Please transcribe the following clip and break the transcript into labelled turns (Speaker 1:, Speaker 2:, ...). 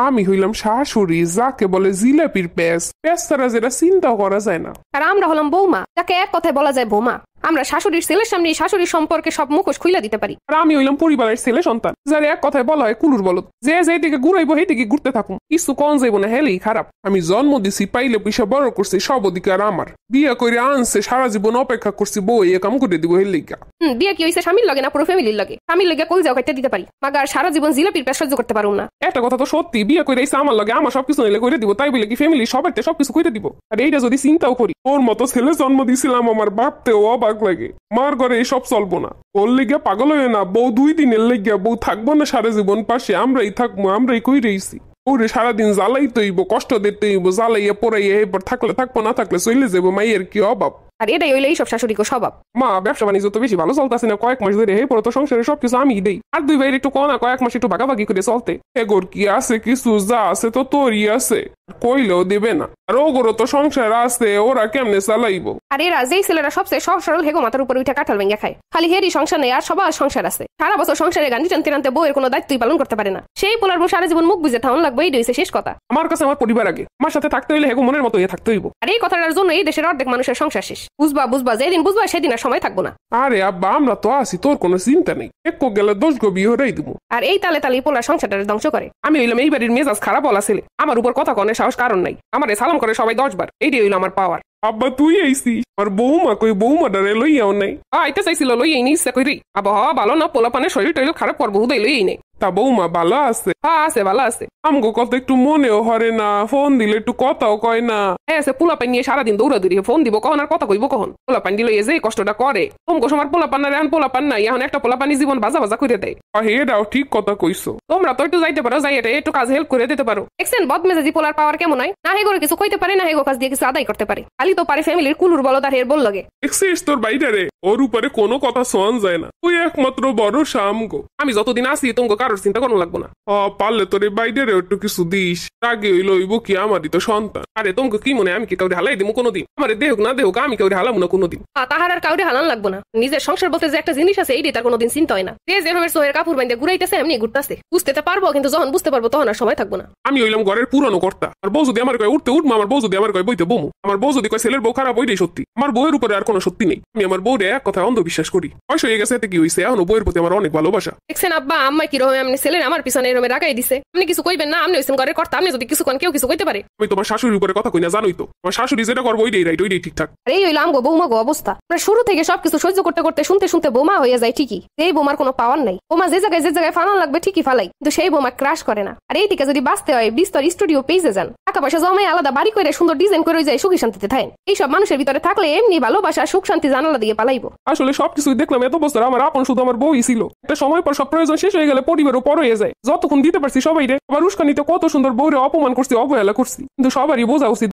Speaker 1: আমি হইলাম শাশুড়ি, যাকে বলে জিলাপির প্যাস, প্যাস ছাড়া যেটা চিন্তাও করা যায় না।
Speaker 2: আর আমরা হলাম বৌমা, যাকে এক কথায় বলা যায় বোমা। আমরা শাশুড়ির ছেলের সামনে শাশুড়ির সম্পর্কে সব মুখোশ খুলে দিতে পারি।
Speaker 1: আর আমি হইলাম পরিবারের ছেলে সন্তান, যার এক কথায় বলা হয় কুলুর বলদ। যে যেদিকে ঘুরাইবো সেইদিকে ঘুরতে থাকুন, কিছু কন যাইব না, হেলেই খারাপ। আমি জন্ম দিছি, পাইলে পয়সা বড় করছি, সব অধিকার আমার। বিয়া করে আনছে, সারা জীবন অপেক্ষা করছি বউ এ কাম করে দিব হেলিকা।
Speaker 2: বিয়ে কি হয়েছে স্বামীর লাগে না পুরো ফ্যামিলির লাগে? স্বামীর লাগে কল যাও খাইতে দিতে পারি, মাগার সারা জীবন জিলাপির প্যাস সহ্য করতে পারুম না।
Speaker 1: একটা কথা তো সত্যি, বিয়ে করে এসে আমার লাগে আমার সবকিছু নিলে করে দিব, তাই বলে কি ফ্যামিলি সবার সবকিছু করে দিব? আর এইটা যদি চিন্তাও করি, ওর মতো ছেলে জন্ম দিছিলাম, আমার ভাবতেও অবাক লাগে। মার ঘরে এসব চলবো না, ওর লেগে পাগল হয়ে না, বউ 2 দিনের লেগে, বউ থাকবো না সারা জীবন পাশে, আমরাই থাকবো, আমরাই কই রইছি। ওরে সারাদিন জ্বালাই তৈব, কষ্ট দিতে হইব, জ্বালাইয়া পড়াইয়া, এরপর থাকলে থাকবো, না থাকলে চলে যাবো। মাইয়ের কি অভাব?
Speaker 2: আর এটাই হইলে এইসব শাশুড়ি স্বভাব।
Speaker 1: মা ব্যবসা বাণিজ্য তো বেশি ভালো চলতেছে না কয়েক মাস ধরে, হে পরে তো সংসারে সবকিছু আমি দেই, আর 2 ভাইয়ের একটু কনা কয়েক মাস একটু ভাগাভাগি করে চলতে। এগোর কি আছে কিছু? যা আছে তো তোরই আছে, কইলেও দেবে না। আর ওগরও তো সংসার আছে, ওরা কেমনে চালাইবো?
Speaker 2: আর এরা যেই ছেলেরা সবচেয়ে সহজ সরল হেগো মাথার উপর উঠে কাঁঠাল ভেঙে খায়, খালি হেরই সংসার নেই, আর সবার সংসার আছে। সারা বছর সংসারে গান্ধী টানতে টানতে বউয়ের কোনো দায়িত্বই পালন করতে পারে না। সেই পোলার বউ সারা জীবন মুখ বুঝে থাউন লাগবে, এই হইছে শেষ কথা।
Speaker 1: আমার কাছে আমার পরিবার আগে, আমার সাথে থাকতে হইলে হেগো মনের মতো থাকতে হইব।
Speaker 2: আর এই কথাটার জন্য এই দেশের অর্ধেক মানুষের সংসার শেষ। বুঝবা যেদিন বুঝবা সেদিন আর সময় থাকবো না।
Speaker 1: আরে আব্বা, আমরা তো আছি, তোর কোনো চিন্তা নেই। একটু গেলে 10 গো বিয়ে হরাই দিব।
Speaker 2: আর এই তালে তালে পোলার সংসারটা ধ্বংস করে।
Speaker 1: আমি হইলাম এই বাড়ির মেজাজ খারাপ বলা ছেলে, আমার উপর কথা কনের সাহস কারণ নাই। আমারে সালাম করে সবাই 10 বার, এইটাই হইলো আমার পাওয়ার। আব্বা তুই আইসি, আর বৌমা কই? বৌমা ডারে লইয়াও নাই।
Speaker 2: আইতে চাইছিল লইয়াই নি, ইচ্ছা করি। আবহাওয়া ভালো না, পোলাপানের শরীর টরীর খারাপ করবো, হুদাই লইয়াই নেই।
Speaker 1: তা বৌমা ভালো আছে?
Speaker 2: হ্যাঁ আছে, ভালো আছে।
Speaker 1: আমগো কত একটু মনেও হরে না, ফোন দিলে একটু কথাও কয় না।
Speaker 2: হ্যাঁ সে পোলাপান নিয়ে সারাদিন দৌড়াদৌড়ি, ফোন দিব কখন আর কথা কইব কখন? পোলাপান দিল এই যে কষ্টটা করে, তোমগো সময় পোলাপান না, এখন পোলাপান নাই, এখন একটা পোলাপানি জীবন বাজা বাজা করে দেয়।
Speaker 1: এটাও ঠিক কথা কইছো।
Speaker 2: তোমরা তো একটু যাইতে পারো, যাই এটা একটু কাজ হেল্প করে দিতে পারো। দেখছেন বদমেজাজি পোলার পাওয়ার কেমন হয়? না হেগো কিছু কইতে পারে, না হেগো কাজ দিয়ে কিছু আদায় করতে পারে, খালি তো পারে ফ্যামিলির কুলুর বলদ আর হের বল লাগে।
Speaker 1: দেখছিস তোর বাইরে, ওর উপরে কোনো কথা শোন যায় না, তুই একমাত্র বড় আমগো। আমি যতদিন আসি তোমাকে কারোর চিন্তা করো লাগবো না। পারলে তোর এই বাইরে একটু কিছু দিস, আগে হইলো হইব কি, আমারই তো সন্তান। আরে তোমাকে কি মনে আমি কি কাউরে হালাই দিব কোনোদিন? আমার দেহুক না দেহুক, আমি কাউরে হালাম না কোনোদিন।
Speaker 2: তাহার আর কাউরে হালান লাগবো না। নিজের সংসার বলতে যে একটা জিনিস আছে, এইটাই তার কোনোদিন চিন্তা হয় না। যে যেভাবে সোহের কাপড় বাইন্দে ঘুরাইতেছে এমনি ঘুরতেছে, বুঝতে তো পারবো, কিন্তু যখন বুঝতে পারবো তখন আর সময় থাকবো না।
Speaker 1: আমি হইলাম ঘরের পুরনো কর্তা, আর বউ যদি আমার কয় উঠতে উঠবো, আমার বউ যদি আমার কয় বইতে বমু, আমার বউ যদি কয় ছেলের বউ খারাপ, ওইটাই সত্যি। আমার বউয়ের উপরে আর কোনো সত্যি নেই। আমি আমার বউরে এক কথায় অন্ধবিশ্বাস করি। বয়স হয়ে গেছে, এতে কি হয়েছে? এখন বউয়ের প্রতি আমার অনেক ভালোবাসা।
Speaker 2: দেখছেন আব্বা আম্মা কিরকম এমনি ছেলের আমার পিছনে এরমে রাগাই দিছে। আপনি কিছু কইবেন না, আপনি হইছেন ঘরের কর্তা, আপনি যদি কিছু কোন কেউ কিছু কইতে পারে?
Speaker 1: আমি তোমার শাশুড়ির উপরে কথা কই না, জানোই তো। আমার শাশুড়ি যেটা করবো ওইটাই রাইট, ওইটাই ঠিকঠাক।
Speaker 2: আর এই হইলাম গো বৌমা গো অবস্থা। আমরা শুরু থেকে সবকিছু সহ্য করতে করতে শুনতে শুনতে বোমা হয়ে যায় ঠিকই, এই বোমার কোনো পাওয়ার নাই। বোমা যে জায়গায় ফালান লাগবে ঠিকই ফালাই, কিন্তু সেই বোমা ক্রাশ করে না। আর এই দিকে যদি বাঁচতে হয় বিস্তর স্টুডিও পেজে যান, টাকা পয়সা জমায় আলাদা বাড়ি করে সুন্দর ডিজাইন করে যায়, সুখী শান্তিতে থাকেন। এইসব মানুষের ভিতরে থাকলে এমনি ভালোবাসা সুখ শান্তি জানালা দিয়ে পালাইবো।
Speaker 1: আসলে সবকিছুই দেখলাম এত বছর, আমার আপন শুধু আমার বউই ছিল। একটা সময় পর সব প্রয়োজন শেষ হয়ে গেলে পরিবারও পর হয়ে যায়। যতক্ষণ দিতে পারছি সবাই রে, আবার উস্কানিতে কত সুন্দর বউরে অপমান করছি, অবহেলা করছি, কিন্তু সবারই বোঝা উচিত